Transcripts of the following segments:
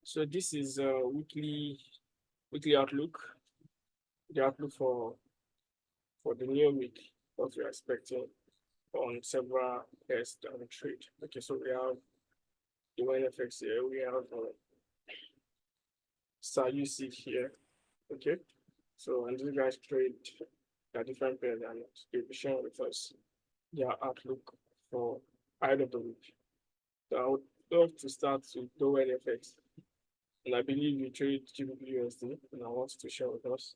So this is a weekly outlook, the outlook for the new week, what we're expecting on several pairs down trade. Okay, so we have the NFX here, we have SAUC here. Okay, so and these guys trade their different pairs and they'll be sharing with us their outlook for end of the week. So I would love to start with the NFX. And I believe you trade GBP and I want to share with us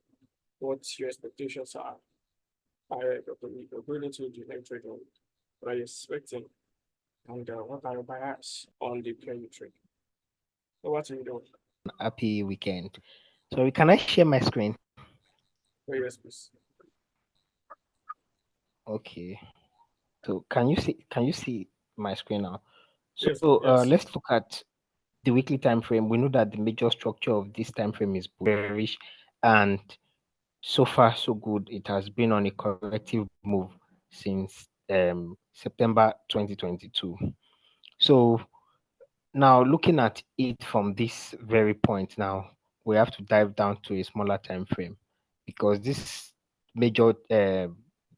what your expectations are ahead of the week. We're going into the next trading week. What are you expecting? And what are your bias on the player you trade? So what are you doing? Happy weekend. So can I share my screen? Oh, yes, please. Okay. So can you see my screen now? Yes, So yes. let's look at the weekly time frame. We know that the major structure of this time frame is bearish, and so far so good. It has been on a corrective move since September 2022. So now looking at it from this very point now, we have to dive down to a smaller time frame because this major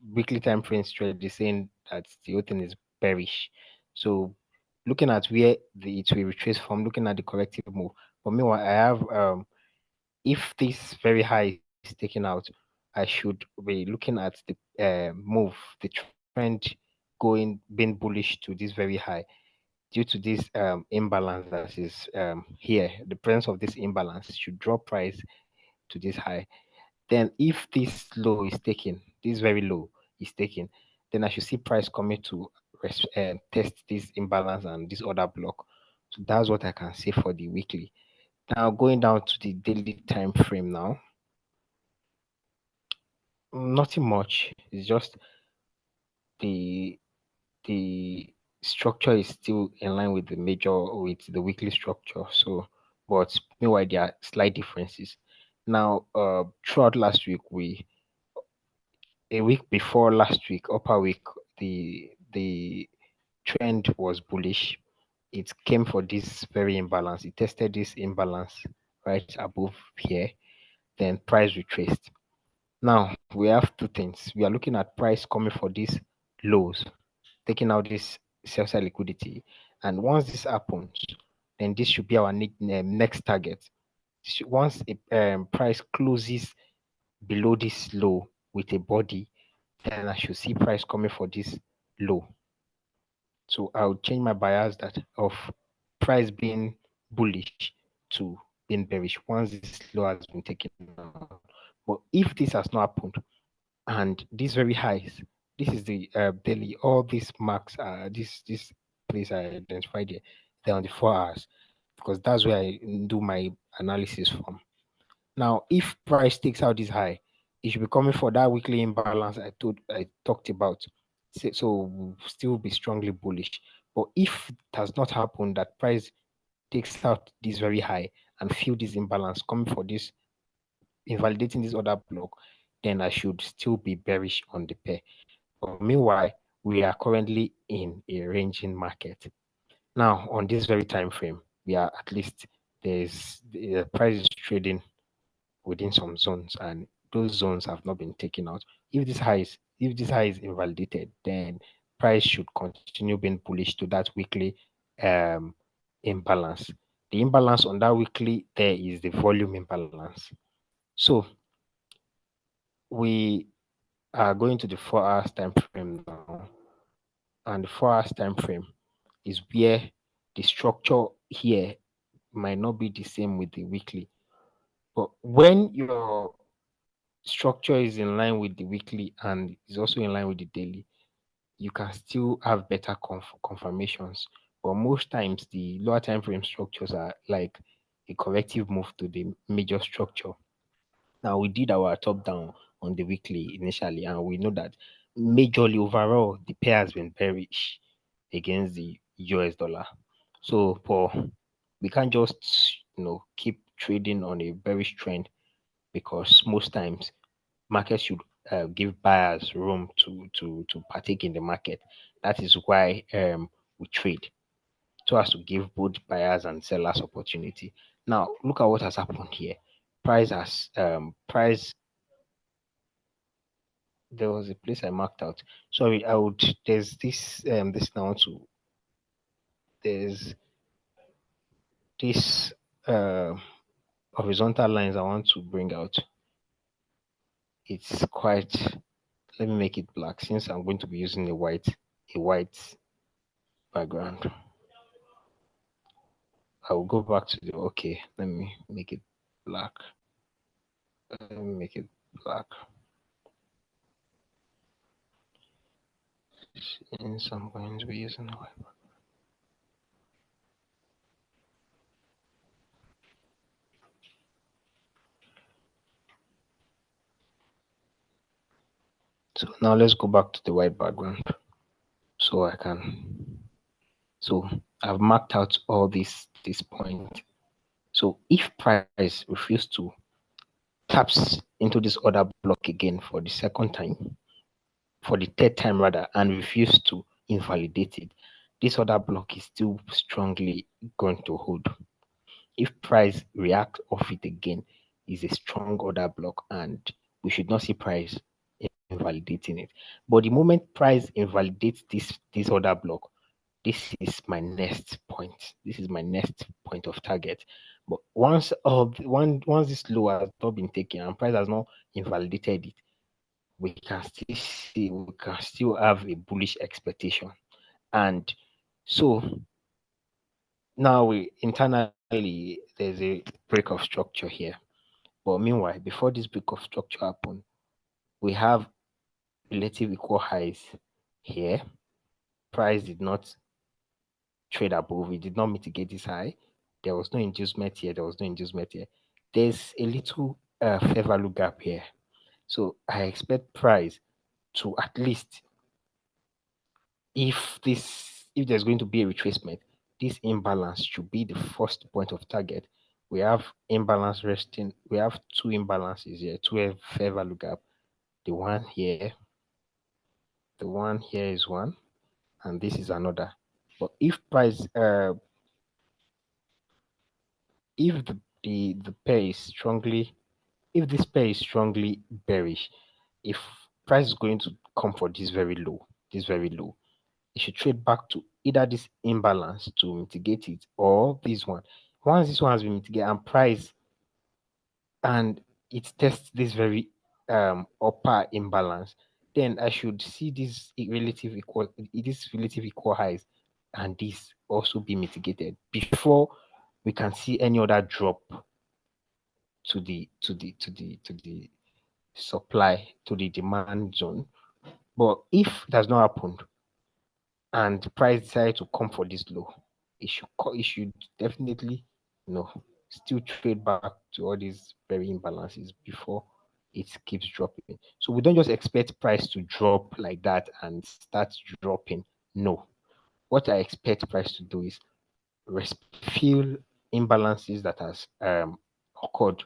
weekly time frame trade is saying that the whole thing is bearish. So looking at where it will retrace from, looking at the corrective move. But meanwhile, I have if this very high is taken out, I should be looking at the move, the trend going being bullish to this very high due to this imbalance that is here. The presence of this imbalance should drop price to this high. Then if this low is taken, this very low is taken, then I should see price coming to test this imbalance and this other block. So that's what I can say for the weekly. Now going down to the daily time frame now, nothing much. It's just the the structure is still in line with the major with the weekly structure. So, but meanwhile there are slight differences. Now, throughout last week, we a week before last week, upper week, the trend was bullish. It came for this very imbalance. It tested this imbalance right above here. Then price retraced. Now we have two things. We are looking at price coming for these lows, taking out this sell side liquidity. And once this happens, then this should be our next target. Once a price closes below this low with a body, then I should see price coming for this low. So I'll change my bias that of price being bullish to being bearish once this low has been taken out. But if this has not happened, and these very highs, this is the daily, all these marks are this place I identified here, they're on the 4 hours because that's where I do my analysis from. Now if price takes out this high, it should be coming for that weekly imbalance I talked about. So we'll still be strongly bullish. But if it has not happened, that price takes out this very high and feel this imbalance coming for this, invalidating this other block, then I should still be bearish on the pair. But meanwhile, we are currently in a ranging market. Now, on this very time frame, we are at least there's the price is trading within some zones, and those zones have not been taken out. If this high is invalidated, then price should continue being bullish to that weekly um imbalance. The imbalance on that weekly there is the volume imbalance. So we are going to the 4 hours time frame now, and the 4 hours time frame is where the structure here might not be the same with the weekly. But when your structure is in line with the weekly and is also in line with the daily, you can still have better confirmations. But most times, the lower time frame structures are like a corrective move to the major structure. Now, we did our top down on the weekly initially, and we know that majorly overall, the pair has been bearish against the US dollar. So, we can't just keep trading on a bearish trend because most times markets should give buyers room to partake in the market. That is why we trade. so as to give both buyers and sellers opportunity. Now look at what has happened here. Price, there was a place I marked out. Sorry, I would there's this now to there's this horizontal lines I want to bring out. It's quite, let me make it black since I'm going to be using a white background. I will go back to the, okay, let me make it black. Let me make it black. Since I'm going to be using a white background. So now let's go back to the white background. So I've marked out all this point. So if price refuse to taps into this other block again for the second time, for the third time rather, and refuse to invalidate it, this other block is still strongly going to hold. If price reacts off it again, is a strong order block, and we should not see price invalidating it. But the moment price invalidates this other block, this is my next point. This is my next point of target. But once this low has not been taken and price has not invalidated it, we can still have a bullish expectation. And so now internally there's a break of structure here. But meanwhile, before this break of structure happen, we have relative equal highs here. Price did not trade above, it did not mitigate this high. There was no inducement here, there was no inducement here. There's a little fair value gap here. So I expect price to at least, if there's going to be a retracement, this imbalance should be the first point of target. We have imbalance resting, we have two imbalances here, two fair value gap. The one here is one, and this is another. But if price if the pair is strongly, if this pair is strongly bearish, if price is going to come for this very low, it should trade back to either this imbalance to mitigate it or this one. Once this one has been mitigated and price, and it tests this very upper imbalance, then I should see this relative equal highs and this also be mitigated before we can see any other drop to the supply, to the demand zone. But if it has not happened and price decided to come for this low, it should definitely, still trade back to all these very imbalances before it keeps dropping. So we don't just expect price to drop like that and start dropping. No. What I expect price to do is fill imbalances that has occurred.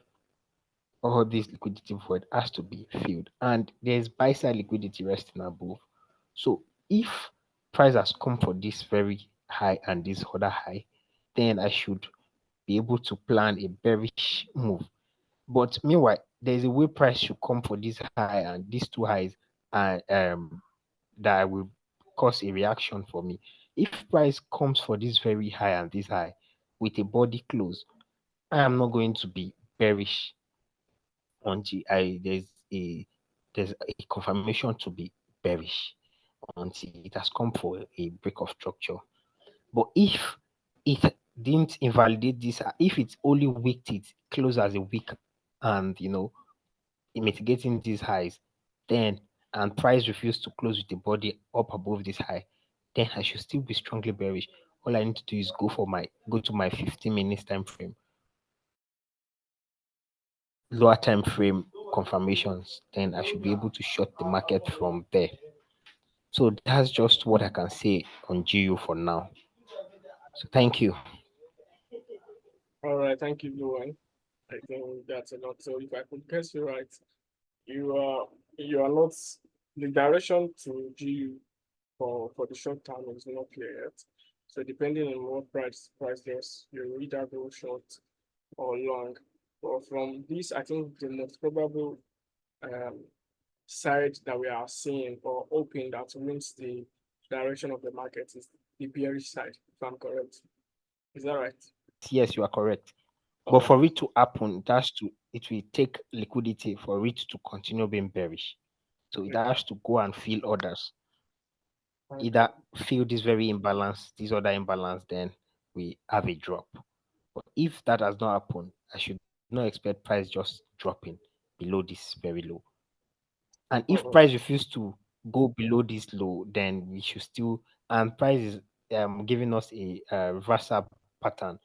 All this liquidity void has to be filled, and there's buy side liquidity resting above. So if price has come for this very high and this other high, then I should be able to plan a bearish move. But meanwhile, there's a way price should come for this high and these two highs, and that will cause a reaction for me. If price comes for this very high and this high with a body close, I am not going to be bearish until there's a confirmation to be bearish, until it has come for a break of structure. But if it didn't invalidate this, if it's only wicked it close as a wick, and mitigating these highs, then and price refused to close with the body up above this high, then I should still be strongly bearish. All I need to do is go to my 15 minutes time frame, lower time frame confirmations, then I should be able to short the market from there. So that's just what I can say on GU for now. So thank you. All right, thank you, Luan. I think that's a lot. So if I could guess you right, you are not, the direction to GU for the short term is not clear yet. So depending on what price there's, you either go short or long. But from this, I think the most probable um, side that we are seeing or open that wins the direction of the market is the bearish side, if I'm correct. Is that right? Yes, you are correct. But All for right. it to happen, it will take liquidity for it to continue being bearish. So it Okay. has to go and fill orders. Okay. Either fill this very imbalance, this other imbalance, then we have a drop. But if that has not happened, I should not expect price just dropping below this very low. And if All price refuses to go below this low, then we should still, and price is giving us a reversal pattern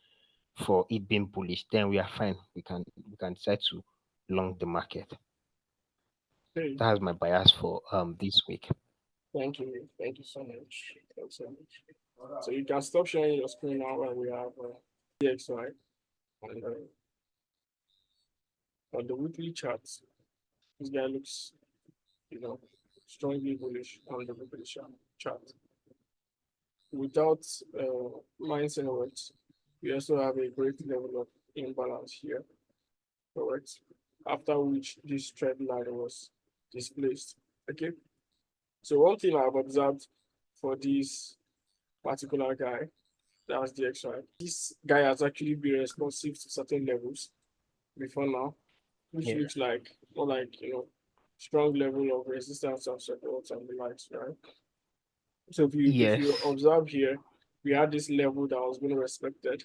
for it being bullish, then we are fine. We can decide to long the market. right. That has my bias for this week. Thank you. Thank you so much. Thanks so much. So you can stop sharing your screen now and we have DXY and on the weekly charts. This guy looks, you know, strongly bullish on the weekly chart. Without mindset words, we also have a great level of imbalance here, correct? After which this trend line was displaced. Okay. So one thing I've observed for this particular guy, that's the XY. This guy has actually been responsive to certain levels before now, which Yeah. looks like more like strong level of resistance and support and the likes, right? So if you Yes. observe here, we had this level that was being respected,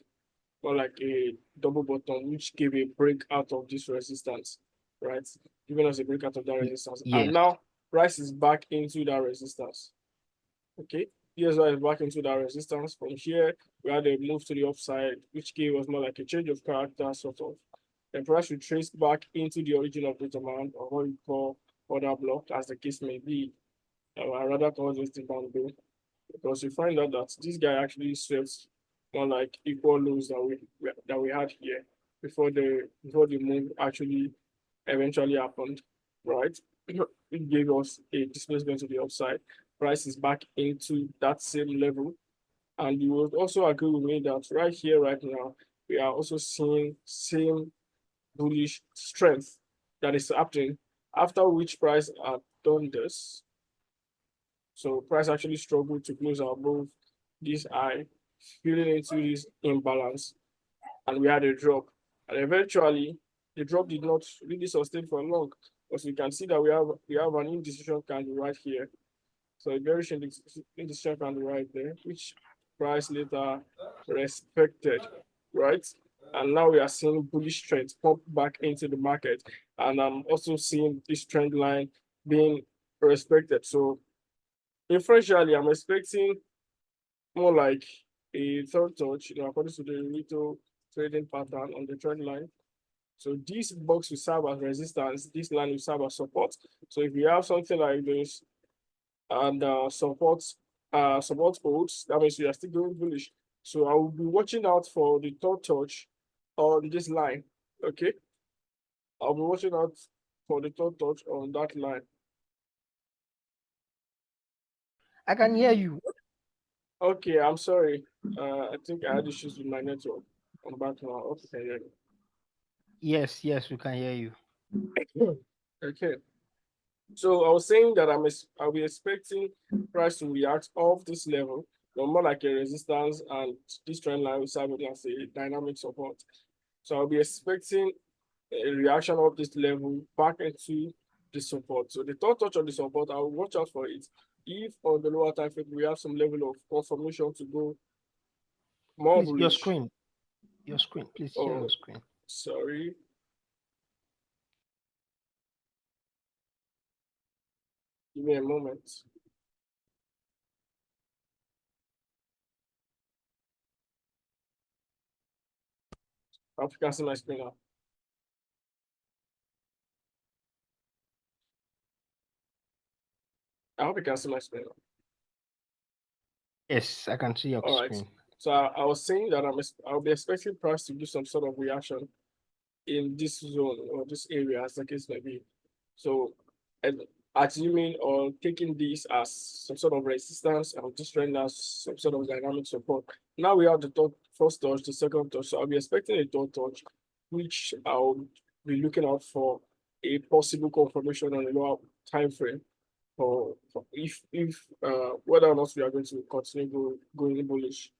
or like a double bottom, which gave a break out of this resistance, right? Giving us a break out of that resistance. And Yes. now price is back into that resistance. Okay. Here's why it's back into that resistance. From here, we had a move to the upside, which gave us more like a change of character, sort of. The price should trace back into the origin of the demand, or what we call order block, as the case may be. I rather call this the band, because you find out that this guy actually swept more like equal lows that we had here before the move actually eventually happened, right? It gave us a displacement to the upside. Price is back into that same level. And you would also agree with me that right here, right now, we are also seeing same bullish strength that is happening, after which price had done this. So price actually struggled to close above this high, feeling into this imbalance, and we had a drop. And eventually, the drop did not really sustain for long, because you can see that we have an indecision candle right here. So a bearish indecision candle right there, which price later respected, right? And now we are seeing bullish trends pump back into the market, and I'm also seeing this trend line being respected. So inferentially, I'm expecting more like a third touch, according to the retail trading pattern on the trend line. So this box will serve as resistance, this line will serve as support. So if you have something like this and support holds, that means we are still going bullish. So I will be watching out for the third touch on this line. Okay. I'll be watching out for the third touch on that line. I can hear you. Okay, I'm sorry. I think I had issues with my network. I'm back now. Okay, Yes, yes, we can hear you. yeah. Okay. So I was saying that I'll be expecting price to react off this level, more like a resistance, and this trend line will serve as a dynamic support. So I'll be expecting a reaction of this level back into the support. So the third touch of the support, I'll watch out for it. If on the lower time frame we have some level of confirmation to go more Please, bullish. your screen, please share your Oh, screen. sorry. Give me a moment. I hope you can see my screen now. I hope you can see my screen now. Yes, I can see your All right. screen. So I was saying that I'll be expecting price to do some sort of reaction in this zone or this area, as the case may be. So, and assuming or taking this as some sort of resistance and this trend as some sort of dynamic support. Now we have the first touch, the second touch. So I'll be expecting a third touch, which I'll be looking out for a possible confirmation on a lower time frame for if whether or not we are going to continue going bullish.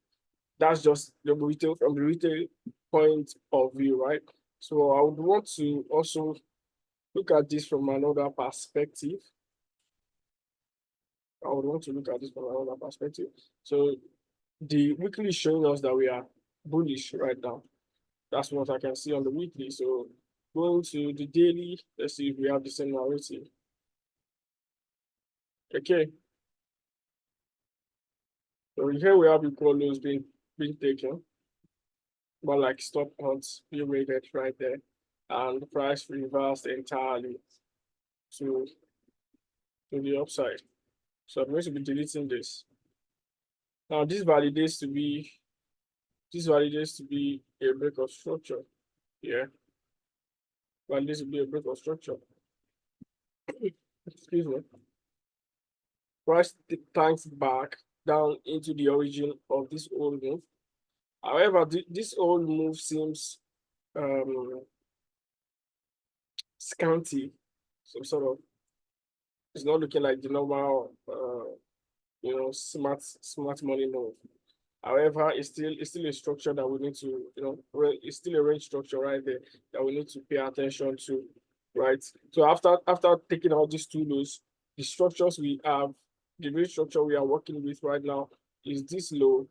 That's just the retail from the retail point of view, right? So I would want to also look at this from another perspective. I would want to look at this from another perspective. So the weekly is showing us that we are bullish right now. That's what I can see on the weekly. So going to the daily, let's see if we have the same narrative. Okay. So here we have equal lows being taken, but like stop odds being rated right there, and the price reversed entirely to the upside. So I'm going to be deleting this. Now this validates to be a break of structure. Yeah. Validates to be a break of structure. Excuse me. Price tanks back down into the origin of this old move. However, this old move seems scanty. Some sort of, it's not looking like the normal smart money move. However, it's still a structure that we need to, it's still a range structure right there that we need to pay attention to, right? So after taking out these two lows, the structures we have, the range structure we are working with right now is this low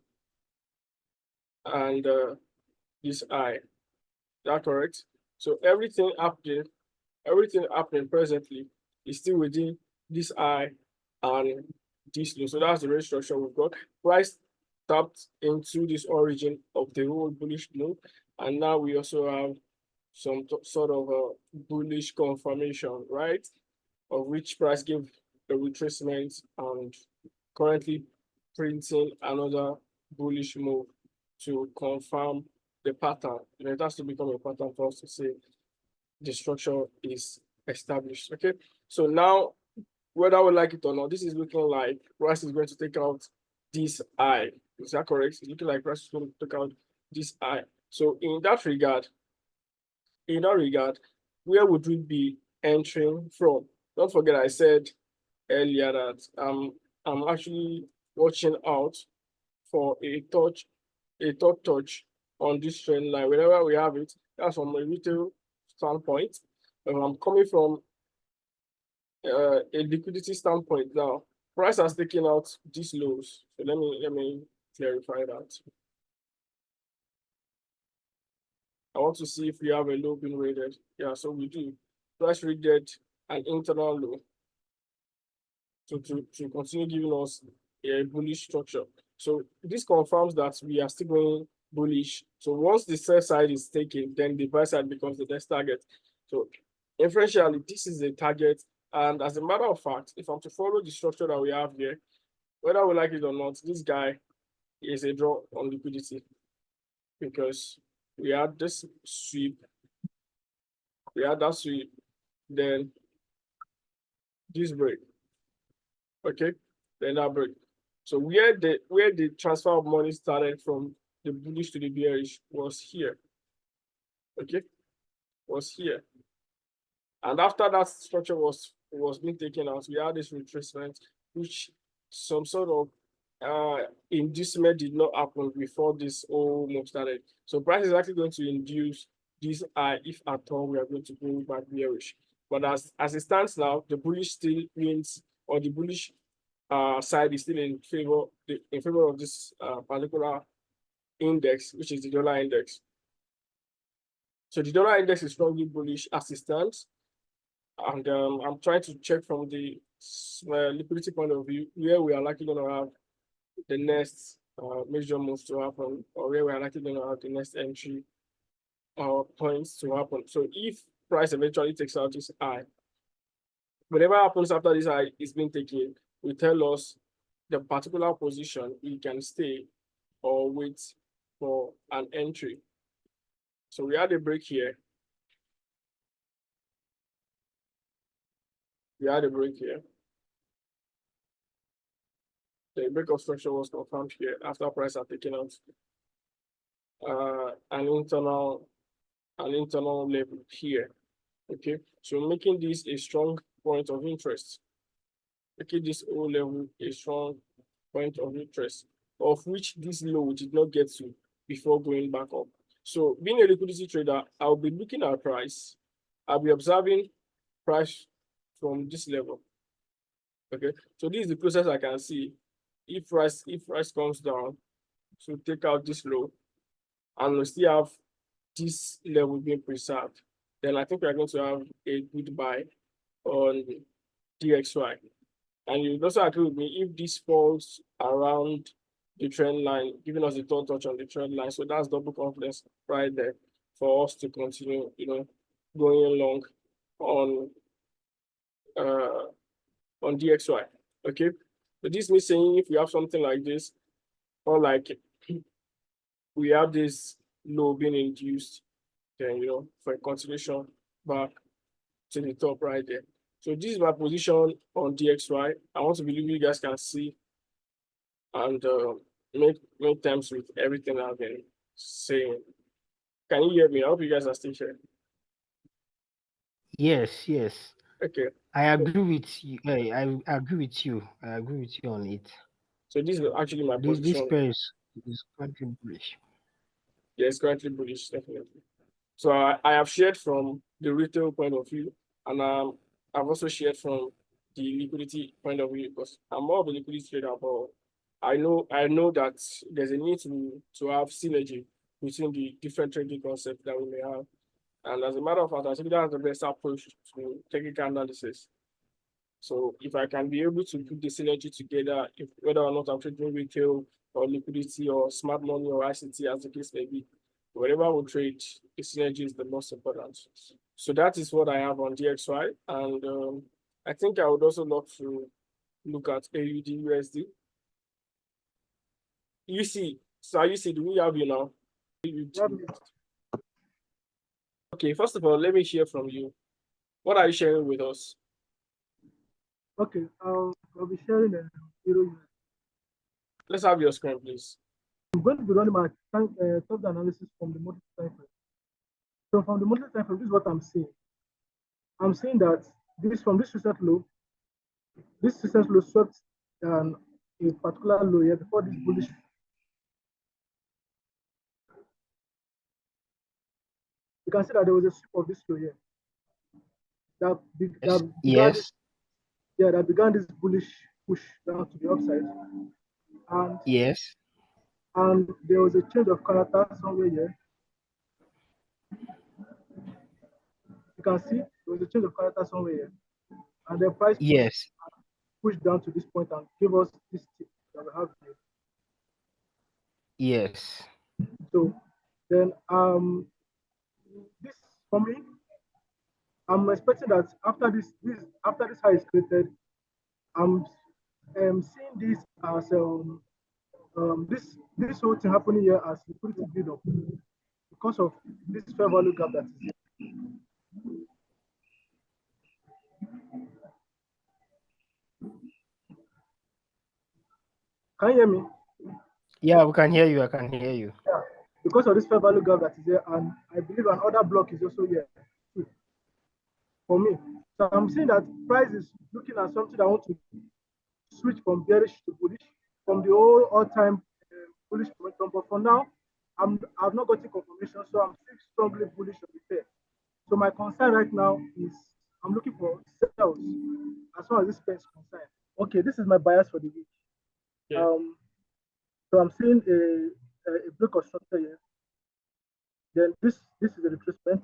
and this high. Is that correct? So everything happening presently is still within this high and this low. So that's the range structure we've got. Price tapped into this origin of the whole bullish move, and now we also have some sort of a bullish confirmation, right? Of which price gave the retracement and currently printing another bullish move to confirm the pattern. It has to become a pattern for us to say the structure is established. Okay, so now whether we like it or not, this is looking like price is going to take out this high. Is that correct? It's looking like price is going to take out this high. So in that regard, where would we be entering from? Don't forget I said earlier that I'm actually watching out for a third touch on this trend line. Whenever we have it, that's from a retail standpoint. I'm coming from a liquidity standpoint now. Price has taken out these lows. So let me clarify that. I want to see if we have a low being rated. Yeah, so we do. Price rated an internal low to continue giving us a bullish structure. So this confirms that we are still going bullish. So once the sell side is taken, then the buy side becomes the next target. So inferentially, this is a target. And as a matter of fact, if I'm to follow the structure that we have here, whether we like it or not, this guy is a draw on liquidity because we had this sweep, we had that sweep, then this break, okay, then that break. So where the transfer of money started from the bullish to the bearish was here, okay, was here. And after that structure was being taken out, we had this retracement, which some sort of inducement did not happen before this whole move started. So price is actually going to induce this high if at all we are going to go back bearish. But as it stands now, the bullish still wins, or the bullish side is still in favor of this particular index, which is the dollar index. So the dollar index is strongly bullish as it stands. And I'm trying to check from the liquidity point of view where we are likely going to have the next major moves to happen, or where we are likely going to have the next entry points to happen. So if price eventually takes out this high, whatever happens after this high is being taken, will tell us the particular position we can stay or wait for an entry. So we had a break here. We had a break here. The break of structure was confirmed here after price had taken out an internal level here. Okay, so making this a strong point of interest, making this O level a strong point of interest, of which this low did not get to before going back up. So being a liquidity trader, I'll be looking at price. I'll be observing price from this level. Okay, so this is the process I can see. If price comes down, so take out this low, and we still have this level being preserved, then I think we're going to have a good buy on DXY. And you also agree with me if this falls around the trend line, giving us the third touch on the trend line. So that's double confidence right there for us to continue, going long on uh on DXY. Okay. But this means saying if we have something like this, or like we have this low being induced, then for a continuation back to the top right there. So this is my position on DXY. I want to believe you guys can see and make terms with everything I've been saying. Can you hear me? I hope you guys are still here. Yes, yes. Okay. I agree with you. I agree with you. I agree with you on it. So this is actually my This position. pair is quite bullish. Yeah, it's currently bullish, definitely. So I have shared from the retail point of view, and I've also shared from the liquidity point of view because I'm more of a liquidity trader, but I know that there's a need to have synergy between the different trading concepts that we may have. And as a matter of fact, I think that's the best approach to technical analysis. So if I can be able to put the synergy together, if whether or not I'm trading retail or liquidity or smart money or ICT as the case may be, whatever we trade, the synergy is the most important. So that is what I have on DXY. And I think I would also love to look at AUD USD. You see, so you see, do we have you now? Okay, first of all, let me hear from you. What are you sharing with us? Okay, I'll be sharing a euro. Let's have your screen, please. I'm going to be running my top analysis from the monthly time frame. So from the monthly time frame, this is what I'm seeing. I'm seeing that from this recent low, swept a particular low here before this bullish. You can see that there was a sweep of this low here that began Yes. that began this bullish push down to the upside, and Yes. and there was a change of character somewhere here. You can see there was a change of character somewhere here, and the price Yes. pushed down to this point and gave us this tip that we have here. Yes. So then this for me, I'm expecting that after this high is created, I'm seeing this as this whole thing happening here as liquidity build up because of this fair value gap that is here. Can you hear me? Yeah, we can hear you. I can hear you. Yeah. Because of this fair value gap that is here, and I believe another block is also here too, for me. So I'm seeing that price is looking at something that I want to switch from bearish to bullish from the all-time bullish momentum. But for now, I've not gotten confirmation, so I'm still strongly bullish on the pair. So my concern right now is I'm looking for sales as far as this pair is concerned. Okay, this is my bias for the week. Yeah. So I'm seeing a break of structure here. Then this is a retracement,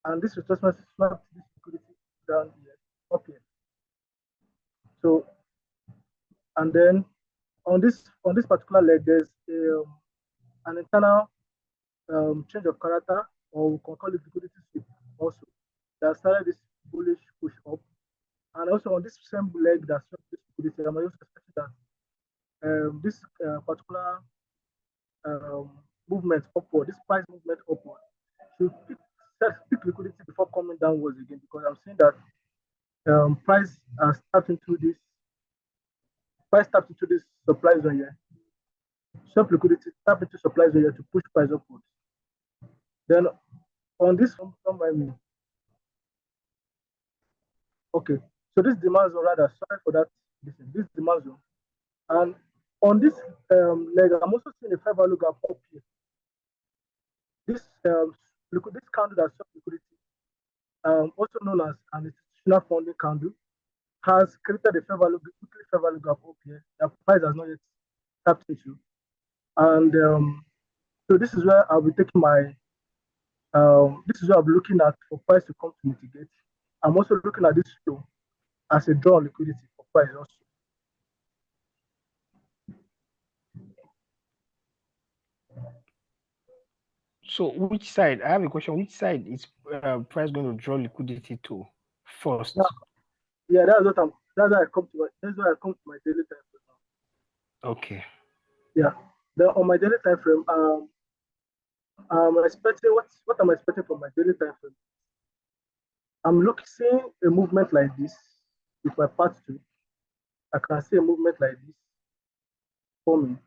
and this retracement snapped this liquidity down here. Okay. So and then on this particular leg, there's an internal change of character, or we can call it liquidity sweep also, that started this bullish push up. And also on this same leg that swept this liquidity, I'm also expecting that this particular movement upward, this price movement upward, should pick liquidity before coming downwards again, because I'm seeing that price tapped into this supply zone here. Short liquidity tap into supply zone here to push price upwards. Then on this, don't mind me. Okay, so this demand zone, rather, sorry for that. This demand zone, and on this leg, I'm also seeing a fair value gap up here. This this candle that's short liquidity, also known as an institutional funding candle, has created a weekly fair value gap up here. The price has not yet tapped into, and so this is where I'll be taking my. This is where I'll be looking at for price to come to mitigate. I'm also looking at this flow as a draw on liquidity for price also. So which side? I have a question. Which side is price going to draw liquidity to first? Yeah, that's why I come to my daily time frame now. Okay. Yeah. Then on my daily time frame, I'm expecting what I'm expecting from my daily time frame. I'm seeing a movement like this with my part 2. I can see a movement like this forming.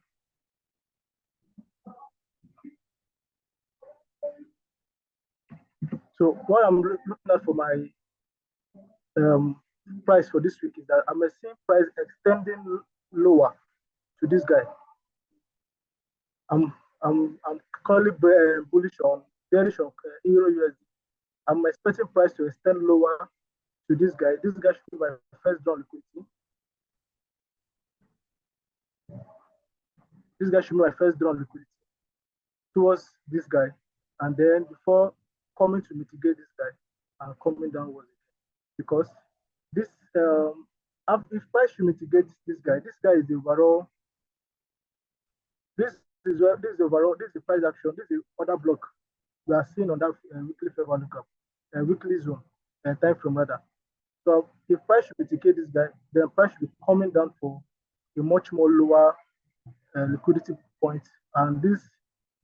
So what I'm looking at for my price for this week is that I'm seeing price extending lower to this guy. I'm currently bearish on Euro USD. I'm expecting price to extend lower to this guy. This guy should be my first draw liquidity. This guy should be my first draw liquidity towards this guy, and then before coming to mitigate this guy and coming downwards again. Because this if price should mitigate this guy is the overall. This is the price action. This is the other block we are seeing on that weekly fair value gap, weekly zone, and time frame rather. So if price should mitigate this guy, then price should be coming down for a much more lower liquidity point. And this,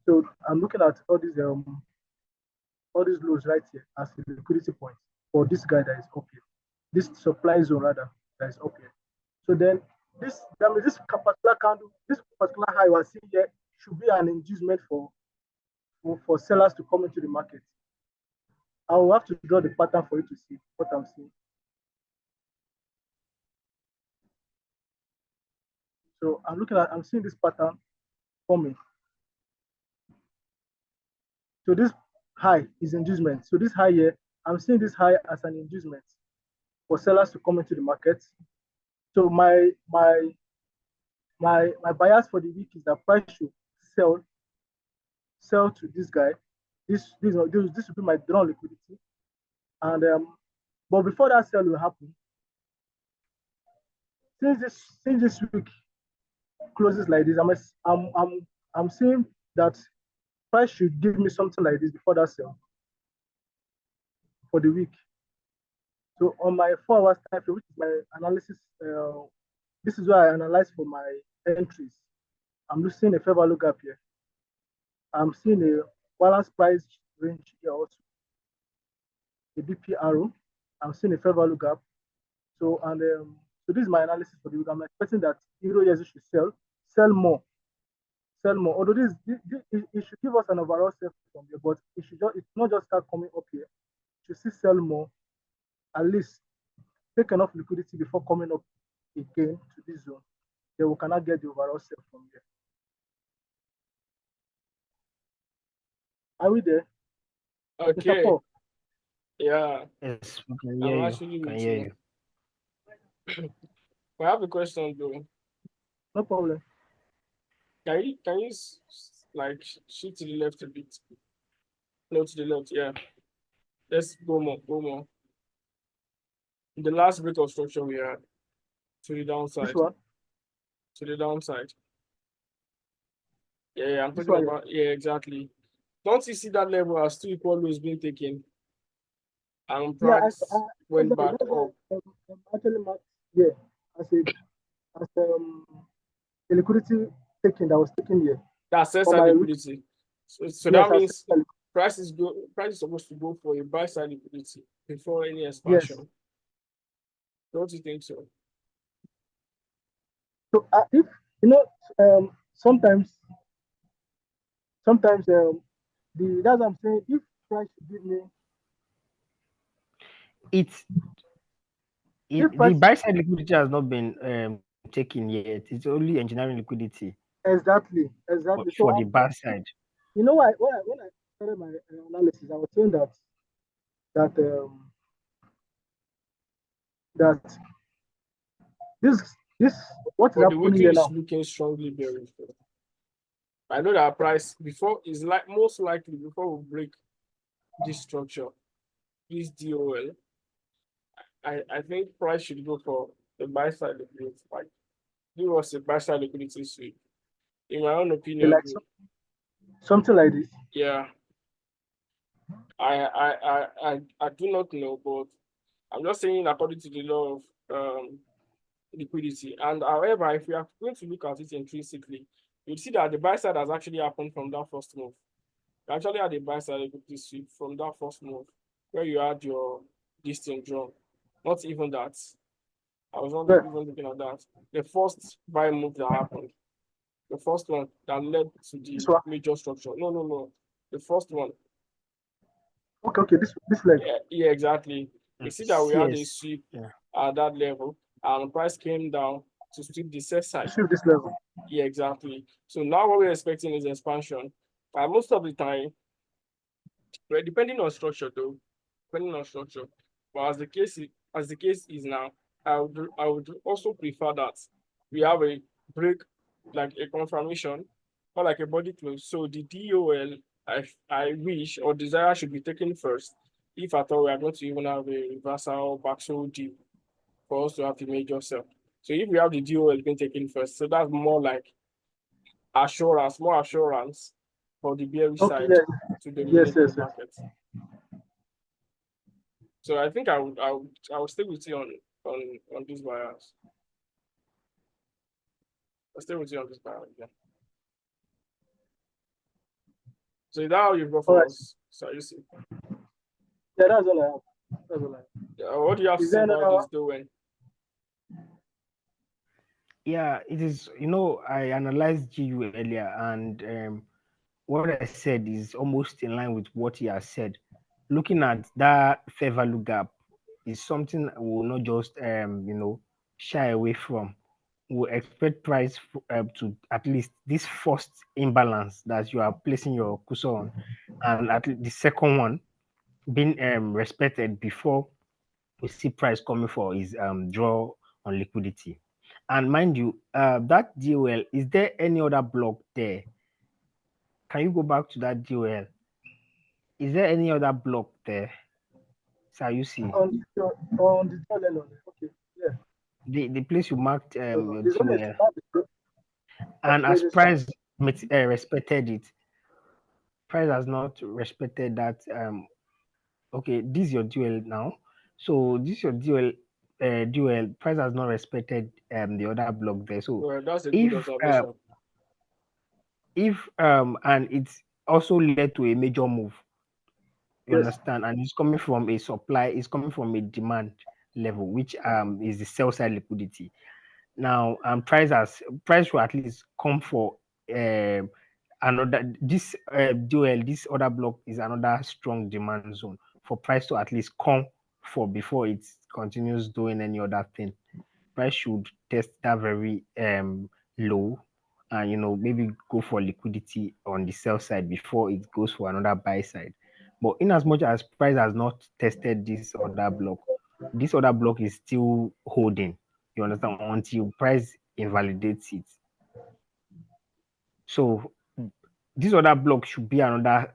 so I'm looking at all these lows right here as a liquidity point for this guy that is up here, this supply zone rather that is up here. So then this particular candle, this particular high we are seeing here should be an inducement for sellers to come into the market. I will have to draw the pattern for you to see what I'm seeing. So I'm seeing this pattern forming. So this high is inducement. So this high here, I'm seeing this high as an inducement for sellers to come into the market. So my bias for the week is that price should sell to this guy. This will be my drawn liquidity. And but before that sell will happen, since this week closes like this, I'm seeing that price should give me something like this before that sell for the week. So on my 4 hours time frame, which is my analysis, this is where I analyze for my entries. I'm seeing a fair value gap here. I'm seeing a balance price range here also, a BP arrow. I'm seeing a fair value gap. So so this is my analysis for the week. I'm expecting that Euro USD should sell more. Although it should give us an overall sell from here, but it's not just start coming up here. It should still sell more, at least take enough liquidity before coming up again to this zone. Then we cannot get the overall sell from here. Are we there? Okay. Mr. Paul? Yeah. Yes, we can I'm hear you. actually Can with hear you. you. I have a question though. No problem. Can you like shift to the left a bit? No, to the left, yeah. Let's go more. The last bit of structure we had to the downside. This one? To the downside. Yeah, I'm This talking one, about, yeah, exactly. Don't you see that level as 2 equal lows being taken? And yeah, price went back up. actually marked here as a liquidity taking that was taken here. That's For sell my side liquidity. So yes, that means price is supposed to go for a buy side liquidity before any expansion. Don't you think so? So if sometimes that's what I'm saying. If price should give me, It's if the price buy side liquidity has not been taken yet. It's only engineering liquidity exactly. So for the buy side. you know why when I started my analysis, I was saying that that this this what is But the happening weekly here is now. looking strongly bearish. I know that price before is like most likely before we break this structure, this DOL. I think price should go for the buy side liquidity. Like give us a buy side liquidity sweep. In my own opinion, Like something like this. yeah. I do not know, but I'm just saying according to the law of liquidity. And however, if we are going to look at it intrinsically, you'll see that the buy side has actually happened from that first move. You actually had a buy side liquidity sweep from that first move, where you had your distance drawn. Not even that. I was not Well, even looking at that. The first buy move that happened, the first one that led to this the one. major structure. No. The first one. Okay. This leg. Yeah, exactly. You see that we had a Yes. sweep Yeah. at that level, and the price came down to sweep the sell side. Shift this level. Yeah, exactly. So now what we're expecting is expansion. And most of the time, well, depending on structure though, depending on structure. But as the case is now, I would also prefer that we have a break, like a confirmation, or like a body close. So the DOL I wish or desire should be taken first, if at all we are going to even have a reversal backsold deal for us to have the major sell. So if we have the DOL being taken first, so that's more like assurance, more assurance for the bearish Okay. side Yes. to dominate the Yes. market. So I think I would stay with you on these buyers. I'll stay with you on this buyer again. So is that how you go All for right. us? So you see. Yeah. That's all I have. That's all I have. Yeah, what do you have to Is say there about another one? this though when Yeah, it is. I analyzed GU earlier, and what I said is almost in line with what he has said. Looking at that fair value gap is something we will not just shy away from. We expect price to at least this first imbalance that you are placing your cursor on, and at least the second one being respected before we see price coming for is draw on liquidity. And mind you, that DOL, is there any other block there? Can you go back to that DOL? Is there any other block there? So you see On the draw line. Okay. Yeah. the place you marked No. your It's only a DOL, small bit. and as Trading style. price respected it, price has not respected that. Okay, this is your DOL now. So this is your DOL. Price has not respected the other block there. So well that's a good if uh, observation. and it's also led to a major move. You Yes. understand? And it's coming from a supply, it's coming from a demand level, which is the sell side liquidity. Now, price will at least come for another this dual, this other block is another strong demand zone for price to at least come for before it continues doing any other thing. Price should test that very low and maybe go for liquidity on the sell side before it goes for another buy side. But in as much as price has not tested this other block is still holding. You understand? Until price invalidates it. So this other block should be another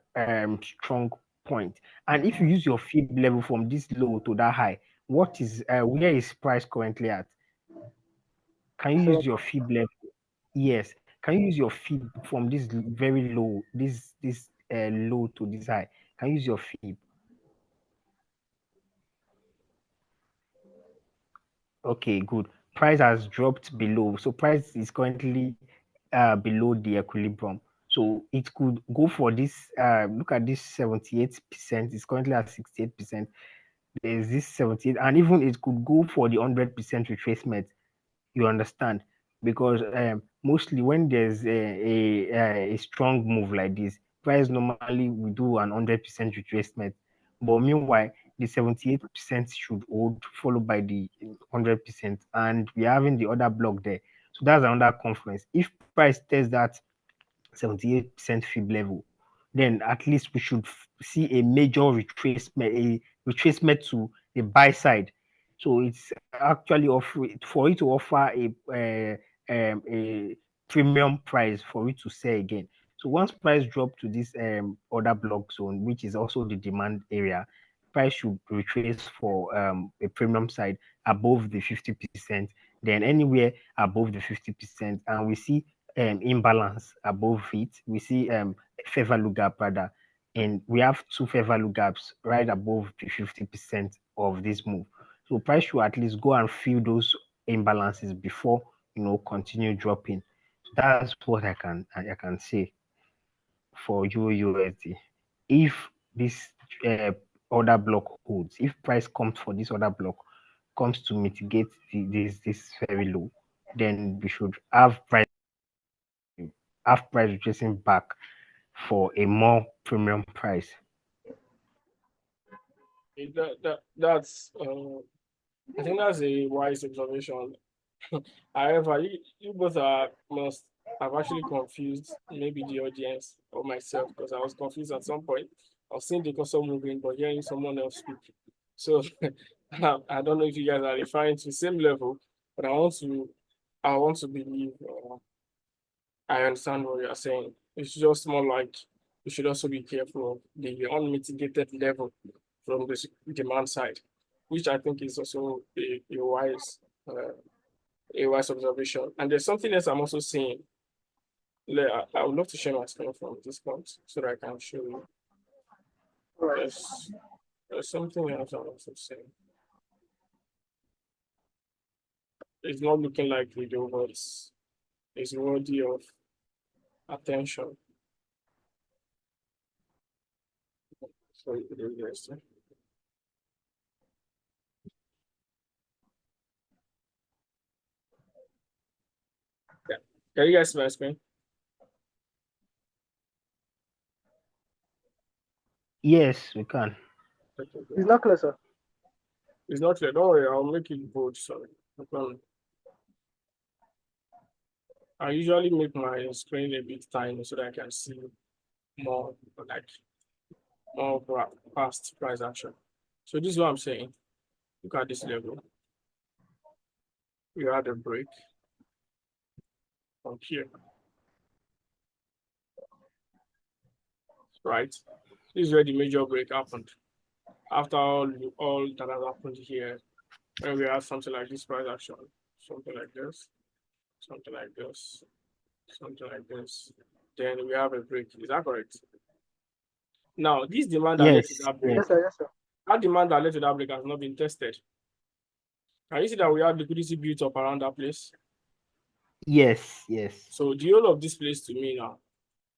strong point. And if you use your fib level from this low to that high, what is where is price currently at? Can you use your fib level? Yes. Can you use your fib from this very low, this low to this high? Can you use your fib? Okay, good. Price has dropped below. So price is currently below the equilibrium. So it could go for this. Look at this 78%. It's currently at 68%. there's this 78, and even it could go for the 100% retracement. You understand? Because mostly when there's a strong move like this, price normally we do an 100% retracement. But meanwhile, the 78% should hold, followed by the 100%, and we're having the other block there. So that's another confluence. If price tests that 78% fib level, then at least we should see a major retracement to the buy side. So it's actually for it to offer a premium price for it to sell again. So once price drop to this other block zone, which is also the demand area, price should retrace for a premium side above the 50%, then anywhere above the 50%, and we see imbalance above it. We see fair value gap rather, and we have two fair value gaps right above the 50% of this move. So price should at least go and fill those imbalances before continue dropping. So that's what I can say for UUSD. If this other block holds, if price comes for this other block, comes to mitigate this very low, then we should have price retracing back for a more premium price. That's I think that's a wise observation. However, you both must have actually confused maybe the audience or myself, because I was confused at some point. I was seeing the cursor moving but hearing someone else speak. So I don't know if you guys are referring to the same level, but I want to believe I understand what you are saying. It's just more like we should also be careful of the unmitigated level from the demand side, which I think is also a wise observation. And there's something else I'm also saying. I would love to share my screen from this point so that I can show you. All right. There's something else I'm also saying. It's not looking like video, but it's worthy of attention. So yes. Yeah. Can you guys see my screen? Yes, we can. It's not clear, sir. It's not clear. Don't worry, I'll make it bold. Sorry. No problem. I usually make my screen a bit tiny so that I can see more, like more past price action. So this is what I'm saying. Look at this level. We had a break from here. Right? This is where the major break happened. After all that has happened here, when we have something like this price action, something like this, something like this, something like this, then we have a break. Is that correct? Now, this demand that led to Yes, that break, Yes, sir. Yes, sir. that demand that led to that break has not been tested. Can you see that we have liquidity built up around that place? yes. So the whole of this place to me now,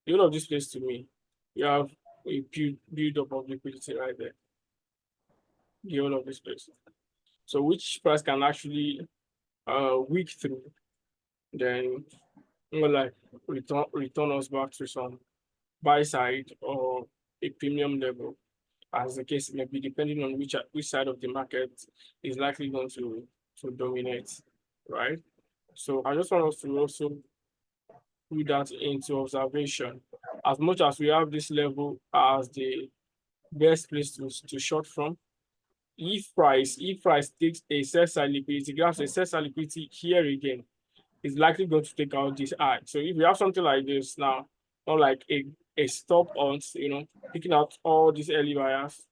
the whole of this place to me, you have a build up of liquidity right there. The whole of this place. So which price can actually weak through, then like return us back to some buy side or a premium level, as the case may be, depending on which side of the market is likely going to dominate, right? So I just want us to also put that into observation. As much as we have this level as the best place to short from, if price takes a sell side liquidity, grabs a sell side liquidity here again, is likely going to take out this high. So if we have something like this now, not like a stop on, picking out all these early buyers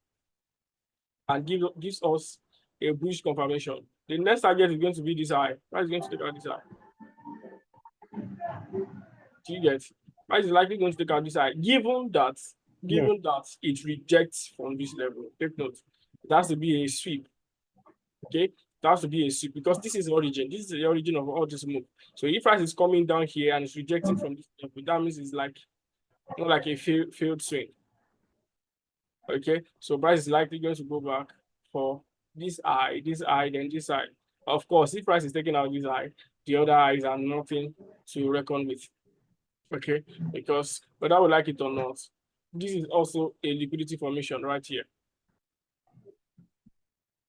and gives us a bullish confirmation, the next target is going to be this high. Price is going to take out this high. Do you get? Price is likely going to take out this high, given that it rejects from this level. Take note, it has to be a sweep. Okay, it has to be a sweep because this is origin. This is the origin of all this move. So if price is coming down here and it's rejecting from this level, that means it's like not like a failed swing. Okay, so price is likely going to go back for this high, then this high. Of course, if price is taking out this high, the other highs are nothing to reckon with. Okay, because whether I would like it or not, this is also a liquidity formation right here.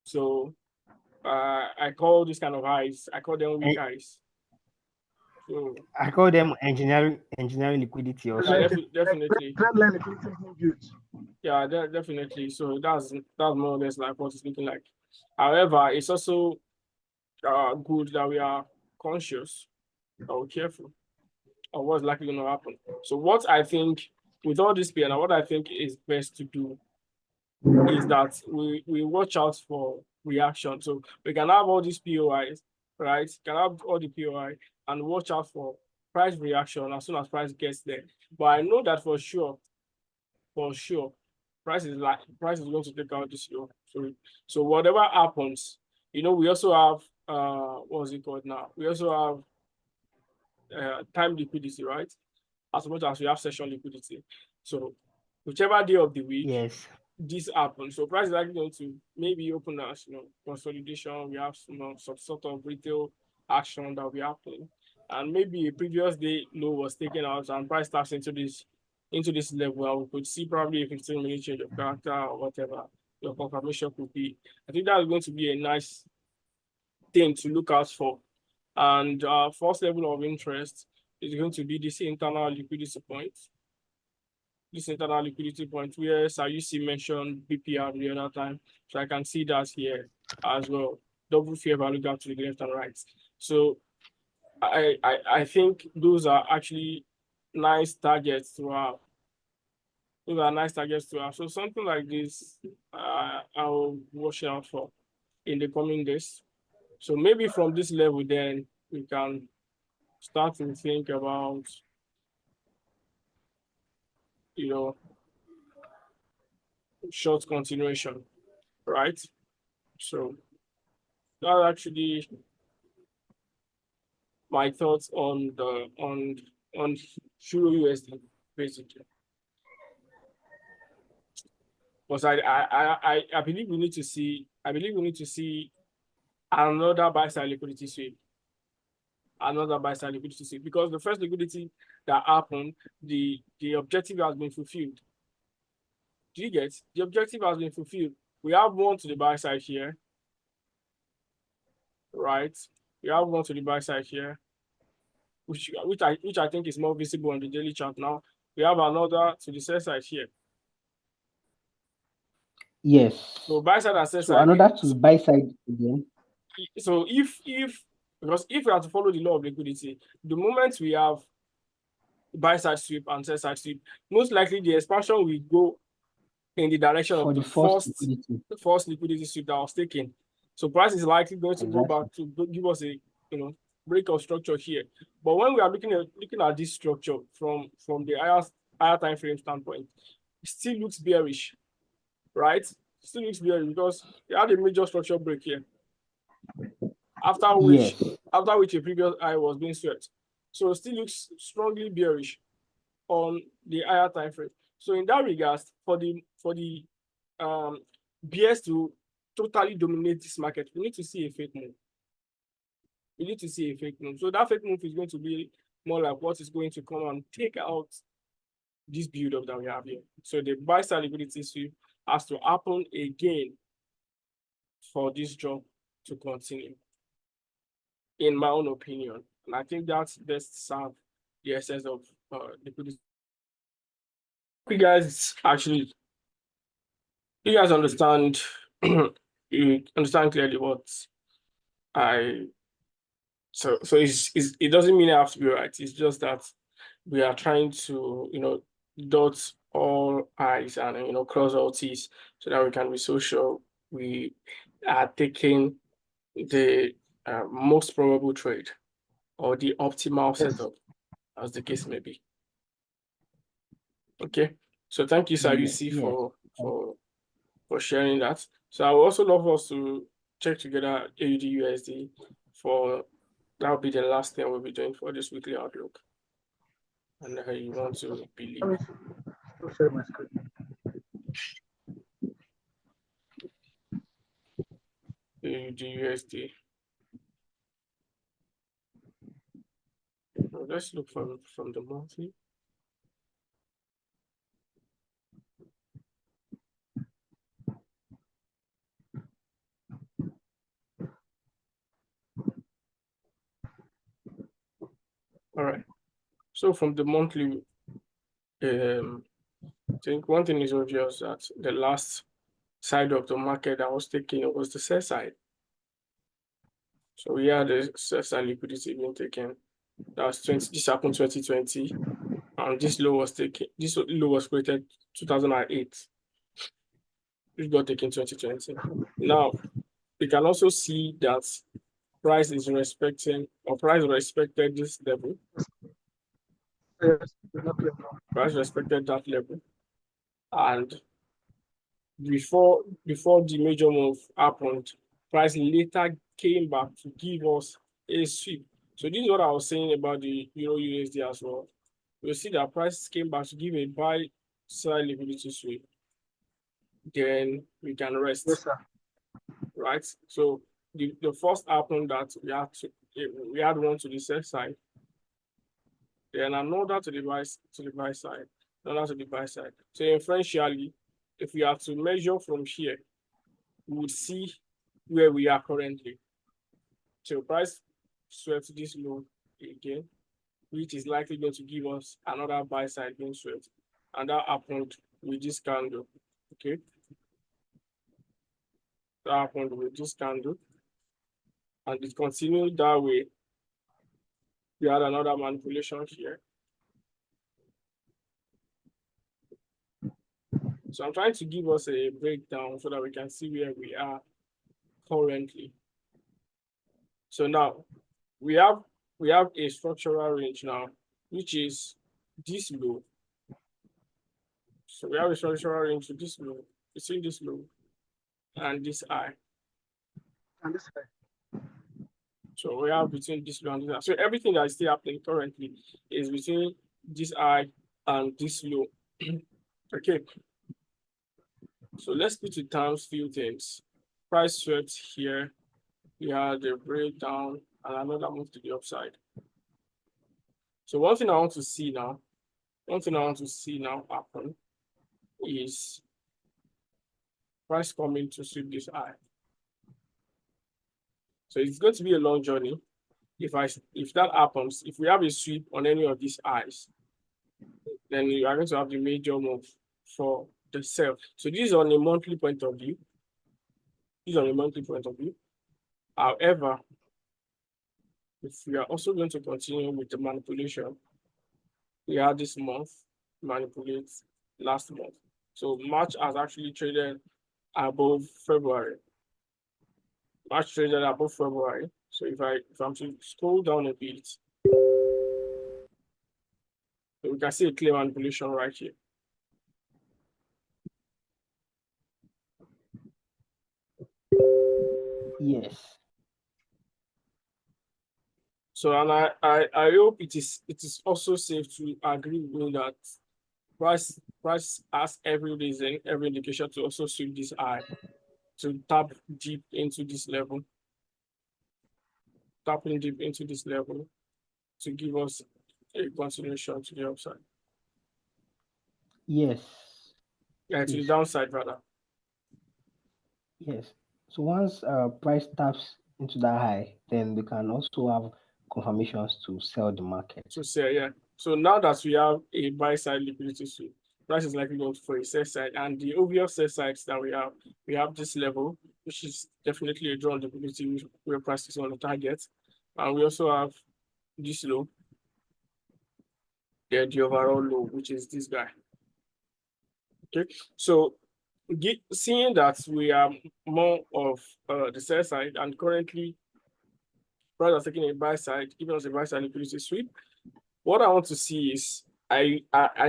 So I call this kind of highs, I call them weak highs. So I call them engineering liquidity also. yeah, definitely. Trendline liquidity is no good. Yeah, definitely. So that's more or less like what it's looking like. However, it's also good that we are conscious or careful of what's likely going to happen. So what I think with all this PN, what I think is best to do is that we watch out for reaction. So we can have all these POIs, right? Can have all the POI and watch out for price reaction as soon as price gets there. But I know that for sure, price is going to take out this low. So whatever happens, we also have what's it called now? We also have time liquidity, right? As much as we have session liquidity. So whichever day of the week, yes, this happens. So price is likely going to maybe open as consolidation. We have some sort of retail action that will be happening, and maybe a previous day low was taken out and price starts into this level, and we could see probably a 15-minute change of character or whatever your confirmation could be. I think that's going to be a nice thing to look out for. And first level of interest is going to be this internal liquidity point. This internal liquidity point where Sayusi mentioned BPR the other time. So I can see that here as well. Double fair value gap to the left and right. So I think those are actually nice targets to have. Those are nice targets to have. So something like this, I'll watch out for in the coming days. So maybe from this level, then we can start to think about, short continuation, right? So that's actually my thoughts on Euro USD basically. Because I believe we need to see another buy side liquidity sweep. Because the first liquidity that happened, the objective has been fulfilled. Do you get? The objective has been fulfilled. We have one to the buy side here, right? We have one to the buy side here, which I think is more visible on the daily chart now. We have another to the sell side here. yes. So buy side and sell So side. another to the buy side again. So if we have to follow the law of liquidity, the moment we have buy side sweep and sell side sweep, most likely the expansion will go in the direction For of the first liquidity sweep that was taken. So price is likely going to go back to give us a break of structure here. But when we are looking at this structure from the higher time frame standpoint, it still looks bearish, right? Still looks bearish because we had a major structure break here. After which a previous high was being swept. So it still looks strongly bearish on the higher time frame. So in that regard, for the bears to totally dominate this market, we need to see a fake move. So that fake move is going to be more like what is going to come and take out this build up that we have here. So the buy side liquidity sweep has to happen again for this drop to continue, in my own opinion. And I think that's best serve the essence of liquidity. You guys understand you understand clearly what so it doesn't mean I have to be right. It's just that we are trying to dot all I's and cross all T's so that we can be so sure we are taking the most probable trade or the optimal setup, as the case may be. Okay, so thank you, Sayusi, for sharing that. So I would also love us to check together AUD USD that will be the last thing we'll be doing for this weekly outlook. And you want to believe. Let me share my screen. the USD. Well, let's look from the monthly. All right. So from the monthly, I think one thing is obvious that the last side of the market that was taken was the sell side. So we had the sell side liquidity being taken. That was 20. This happened 2020, and this low was taken. This low was created 2008. Which got taken 2020. Now we can also see that price is respecting, or price respected this level. Yes, exactly. Price respected that level, and before the major move happened, price later came back to give us a sweep. So this is what I was saying about the Euro USD as well. You see that price came back to give a buy side liquidity sweep. Then we can rest. Yes, sir. Right? So the first happened that we had one to the sell side, then another to the buy side, another to the buy side. So inferentially, if we are to measure from here, we would see where we are currently. So price swept this low again, which is likely going to give us another buy side being swept. And that happened with this candle. Okay. That happened with this candle. And it continued that way. We had another manipulation here. So I'm trying to give us a breakdown so that we can see where we are currently. So now we have a structural range now, which is this low. So we have a structural range to this low, between this low and this high. And this high. So we have between this low and this high. So everything that is still happening currently is between this high and this low. Okay. So let's put it times few things. Price swept here. We had a breakdown and another move to the upside. So one thing I want to see now happen is price coming to sweep this high. So it's going to be a long journey. If that happens, if we have a sweep on any of these highs, then you are going to have the major move for the sell. So this is on a monthly point of view. However, if we are also going to continue with the manipulation, we had this month manipulate last month. So March has actually traded above February. March traded above February. So if I'm to scroll down a bit, so we can see a clear manipulation right here. Yes. So and I hope it is also safe to agree with me that price has every reason, every indication to also sweep this high, to tap deep into this level, tapping deep into this level to give us a continuation to the upside. Yes. Yeah, to the Yes. downside rather. Yes. So once price taps into that high, then we can also have confirmations to sell the market. So say yeah. So now that we have a buy side liquidity sweep, price is likely going for a sell side, and the obvious sell sides that we have this level, which is definitely a drawn liquidity where price is on the target, and we also have this low, the overall low, which is this guy. Okay, so seeing that we are more of the sell side, and currently price is taking a buy side, giving us a buy side liquidity sweep. What I want to see is I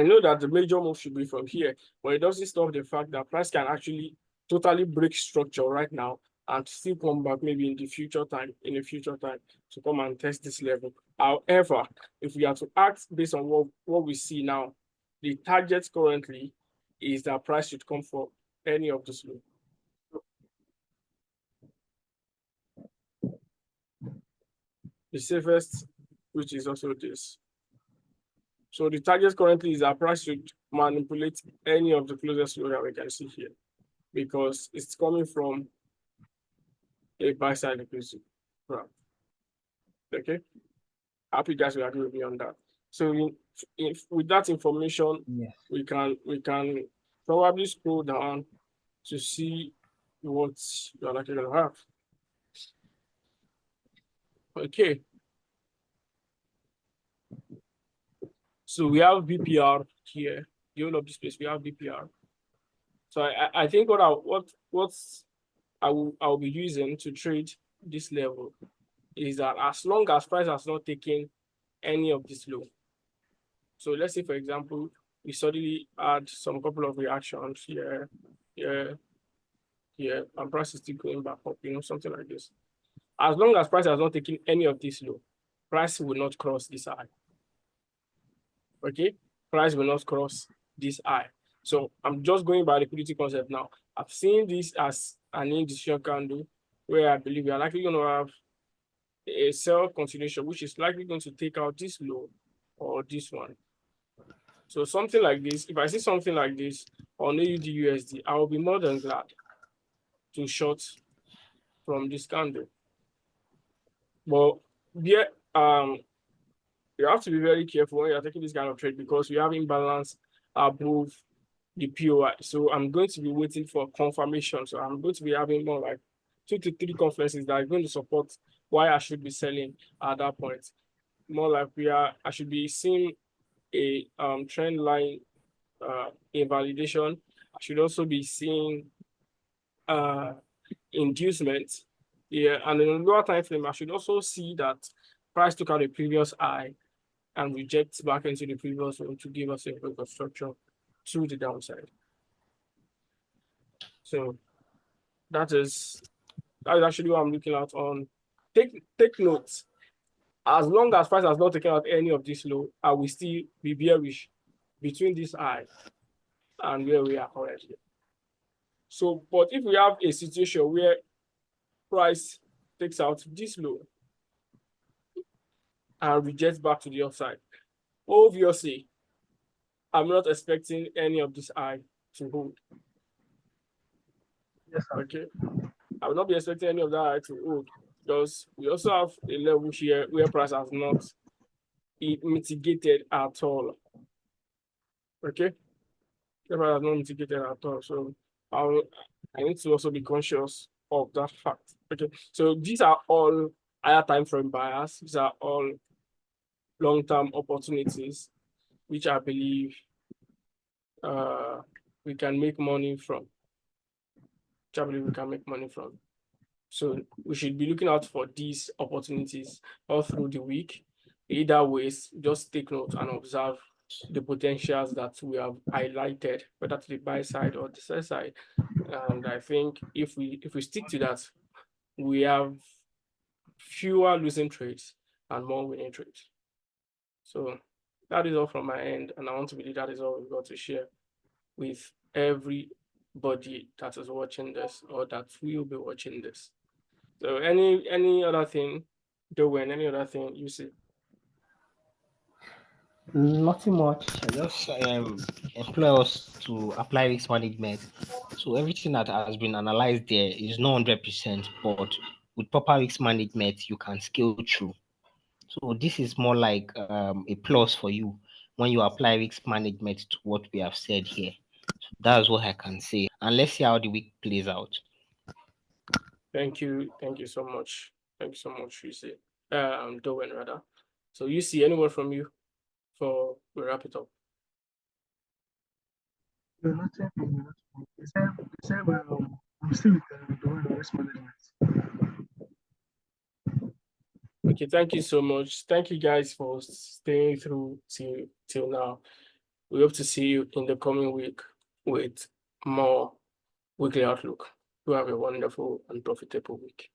know that the major move should be from here, but it doesn't stop the fact that price can actually totally break structure right now and still come back maybe in the future time to come and test this level. However, if we are to act based on what we see now, the target currently is that price should come for any of this low. the safest, which is also this. So the target currently is our price should manipulate any of the closest low that we can see here, because it's coming from a buy side liquidity graph. Okay, happy guys will agree with me on that. So with that information, Yes. we can probably scroll down to see what you're likely going to have. Okay. So we have BPR here. The whole of this place, we have BPR. So I think what I'll be using to trade this level is that as long as price has not taken any of this low. So let's say, for example, we suddenly add some couple of reactions here, and price is still going back up, something like this. As long as price has not taken any of this low, price will not cross this high. Okay, price will not cross this high. So I'm just going by liquidity concept now. I've seen this as an indecision candle where I believe we are likely going to have a sell continuation, which is likely going to take out this low or this one. So something like this, if I see something like this on AUD/USD, I will be more than glad to short from this candle. But yeah, you have to be very careful when you're taking this kind of trade, because we have imbalance above the POI. So I'm going to be waiting for confirmation. So I'm going to be having more like 2 to 3 conferences that are going to support why I should be selling at that point. More like I should be seeing a trend line invalidation. I should also be seeing inducement. Yeah, and in a lower time frame, I should also see that price took out a previous high and rejects back into the previous one to give us a break of structure to the downside. So that is actually what I'm looking at on. Take notes. As long as price has not taken out any of this low, I will still be bearish between this high and where we are currently. So, but if we have a situation where price takes out this low and rejects back to the upside, obviously, I'm not expecting any of this high to hold. Yes, sir. Okay, I will not be expecting any of that high to hold, because we also have a level here where price has not mitigated at all. Okay, the price has not mitigated at all. So I need to also be conscious of that fact. Okay, so these are all higher time frame buyers. These are all long-term opportunities, which I believe we can make money from. So we should be looking out for these opportunities all through the week. Either ways, just take note and observe the potentials that we have highlighted, whether to the buy side or the sell side. And I think if we stick to that, we have fewer losing trades and more winning trades. So that is all from my end, and I want to believe that is all we've got to share with everybody that is watching this or that will be watching this. So any other thing, Dowen, any other thing you see? Nothing much. I just employ us to apply risk management. So everything that has been analyzed there is not 100%, but with proper risk management, you can scale through. So this is more like a plus for you when you apply risk management to what we have said here. So that's what I can say. And let's see how the week plays out. Thank you so much. Thank you so much, you see. Dowen rather. So you see anyone from you for we wrap it up? No, nothing from me. The same, I'm still with the one risk management. Okay, thank you so much. Thank you guys for staying through till now. We hope to see you in the coming week with more weekly outlook. You have a wonderful and profitable week.